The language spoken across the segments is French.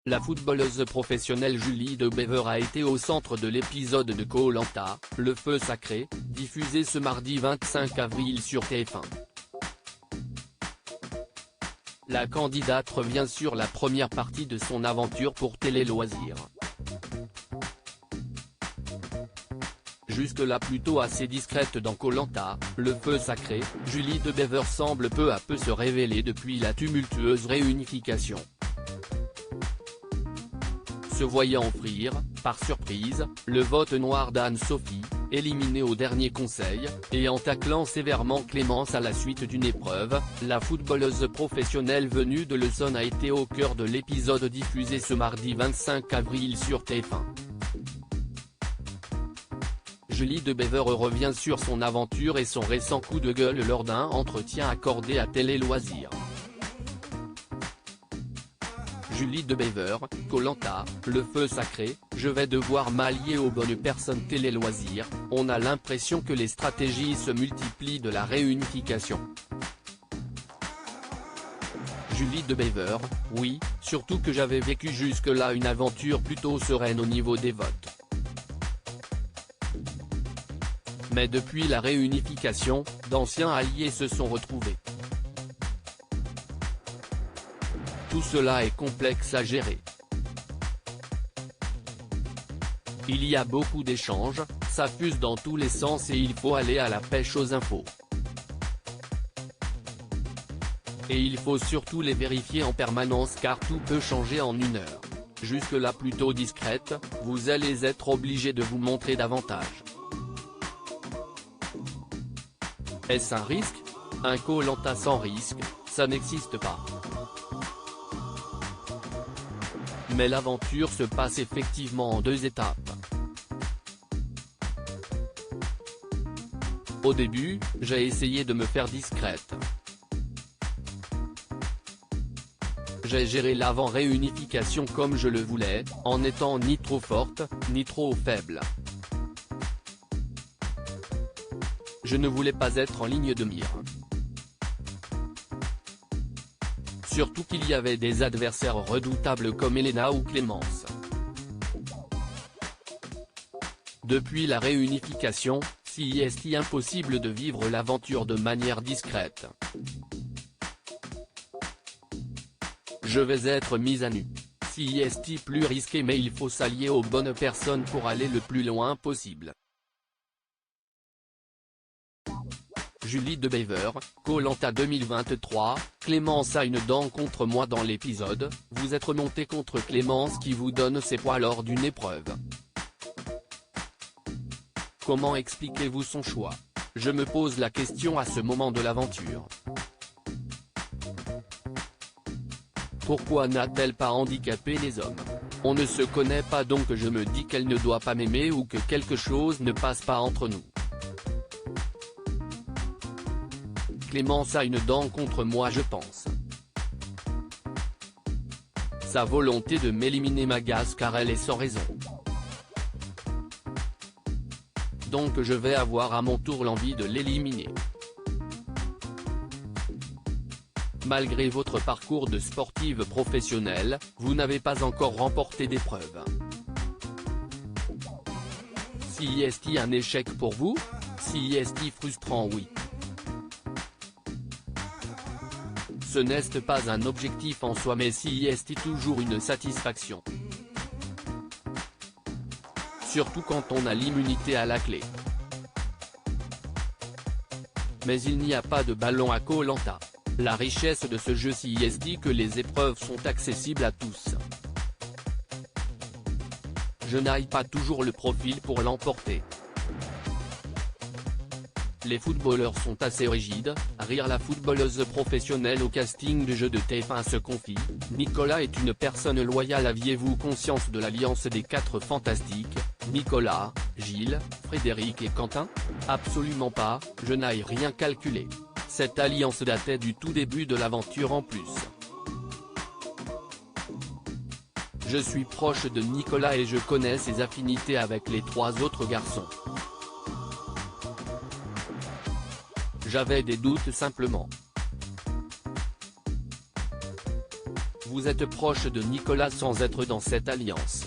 La footballeuse professionnelle Julie De Bever a été au centre de l'épisode de Koh-Lanta, le feu sacré, diffusé ce mardi 25 avril sur TF1. La candidate revient sur la première partie de son aventure pour Télé Loisirs. Jusque-là plutôt assez discrète dans Koh-Lanta, le feu sacré, Julie De Bever semble peu à peu se révéler depuis la tumultueuse réunification. Se voyant offrir, par surprise, le vote noir d'Anne-Sophie, éliminée au dernier conseil, et en taclant sévèrement Clémence à la suite d'une épreuve, la footballeuse professionnelle venue de l'Essonne a été au cœur de l'épisode diffusé ce mardi 25 avril sur TF1. Julie De Bever revient sur son aventure et son récent coup de gueule lors d'un entretien accordé à Télé Loisirs. Julie De Bever, Koh-Lanta, le feu sacré, je vais devoir m'allier aux bonnes personnes Télé Loisirs, on a l'impression que les stratégies se multiplient de la réunification. Julie De Bever, oui, surtout que j'avais vécu jusque-là une aventure plutôt sereine au niveau des votes. Mais depuis la réunification, d'anciens alliés se sont retrouvés. Tout cela est complexe à gérer. Il y a beaucoup d'échanges, ça fuse dans tous les sens et il faut aller à la pêche aux infos. Et il faut surtout les vérifier en permanence car tout peut changer en une heure. Jusque-là plutôt discrète, vous allez être obligé de vous montrer davantage. Est-ce un risque? Un Koh-Lanta sans risque, ça n'existe pas. Mais l'aventure se passe effectivement en deux étapes. Au début, j'ai essayé de me faire discrète. J'ai géré l'avant-réunification comme je le voulais, en étant ni trop forte, ni trop faible. Je ne voulais pas être en ligne de mire. Surtout qu'il y avait des adversaires redoutables comme Elena ou Clémence. Depuis la réunification, c'est impossible de vivre l'aventure de manière discrète. Je vais être mise à nu. C'est plus risqué mais il faut s'allier aux bonnes personnes pour aller le plus loin possible. Julie De Bever, Koh-Lanta 2023, Clémence a une dent contre moi dans l'épisode, vous êtes remonté contre Clémence qui vous donne ses poids lors d'une épreuve. Comment expliquez-vous son choix? Je me pose la question à ce moment de l'aventure. Pourquoi n'a-t-elle pas handicapé les hommes? On ne se connaît pas donc je me dis qu'elle ne doit pas m'aimer ou que quelque chose ne passe pas entre nous. Clémence a une dent contre moi je pense. Sa volonté de m'éliminer m'agace car elle est sans raison. Donc je vais avoir à mon tour l'envie de l'éliminer. Malgré votre parcours de sportive professionnelle, vous n'avez pas encore remporté d'épreuve. C'est un échec pour vous? C'est frustrant oui. Ce n'est pas un objectif en soi mais c'est toujours une satisfaction. Surtout quand on a l'immunité à la clé. Mais il n'y a pas de ballon à Koh-Lanta. La richesse de ce jeu c'est que les épreuves sont accessibles à tous. Je n'ai pas toujours le profil pour l'emporter. Les footballeurs sont assez rigides, rire la footballeuse professionnelle au casting du jeu de TF1 se confie, Nicolas est une personne loyale aviez-vous conscience de l'alliance des quatre fantastiques, Nicolas, Gilles, Frédéric et Quentin? Absolument pas, je n'ai rien calculé. Cette alliance datait du tout début de l'aventure en plus. Je suis proche de Nicolas et je connais ses affinités avec les trois autres garçons. J'avais des doutes simplement. Vous êtes proche de Nicolas sans être dans cette alliance.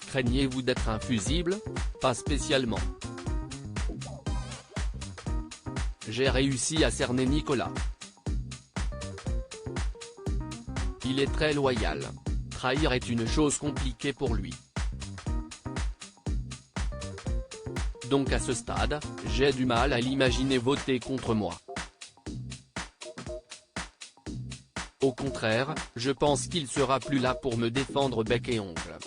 Craignez-vous d'être infusible? Pas spécialement. J'ai réussi à cerner Nicolas. Il est très loyal. Trahir est une chose compliquée pour lui. Donc à ce stade, j'ai du mal à l'imaginer voter contre moi. Au contraire, je pense qu'il sera plus là pour me défendre bec et ongle.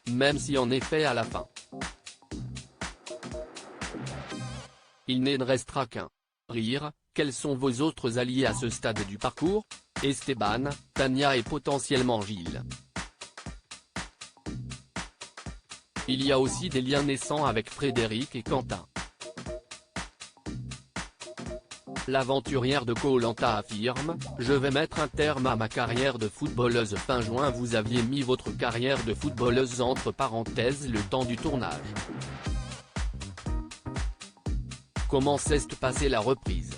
Même si en effet à la fin, il ne restera qu'un rire. Quels sont vos autres alliés à ce stade du parcours? Esteban, Tania et potentiellement Gilles. Il y a aussi des liens naissants avec Frédéric et Quentin. L'aventurière de Koh-Lanta affirme « Je vais mettre un terme à ma carrière de footballeuse » fin juin. Vous aviez mis votre carrière de footballeuse entre parenthèses le temps du tournage. Comment s'est passée la reprise?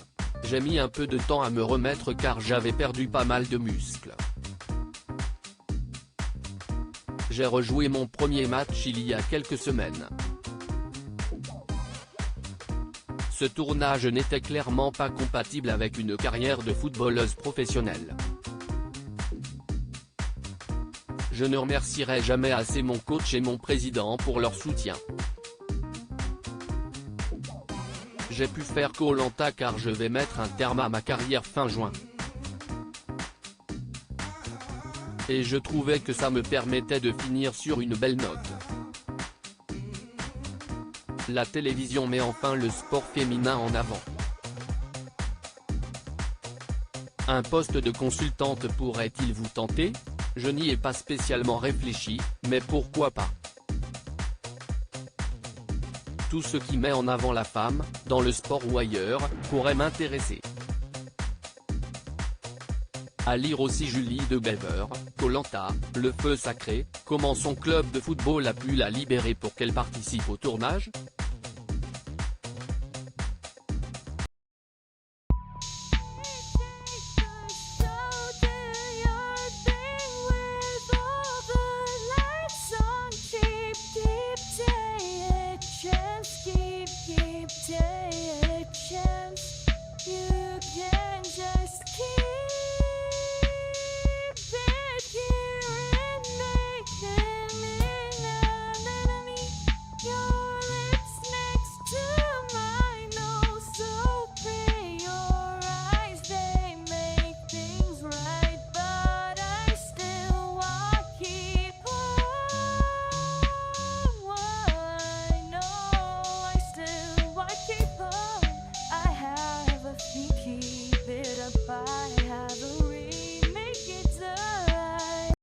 J'ai mis un peu de temps à me remettre car j'avais perdu pas mal de muscles. J'ai rejoué mon premier match il y a quelques semaines. Ce tournage n'était clairement pas compatible avec une carrière de footballeuse professionnelle. Je ne remercierai jamais assez mon coach et mon président pour leur soutien. J'ai pu faire Koh-Lanta car je vais mettre un terme à ma carrière fin juin. Et je trouvais que ça me permettait de finir sur une belle note. La télévision met enfin le sport féminin en avant. Un poste de consultante pourrait-il vous tenter? Je n'y ai pas spécialement réfléchi, mais pourquoi pas? Tout ce qui met en avant la femme, dans le sport ou ailleurs, pourrait m'intéresser. À lire aussi Julie de Bever, Koh-Lanta, le feu sacré, comment son club de football a pu la libérer pour qu'elle participe au tournage?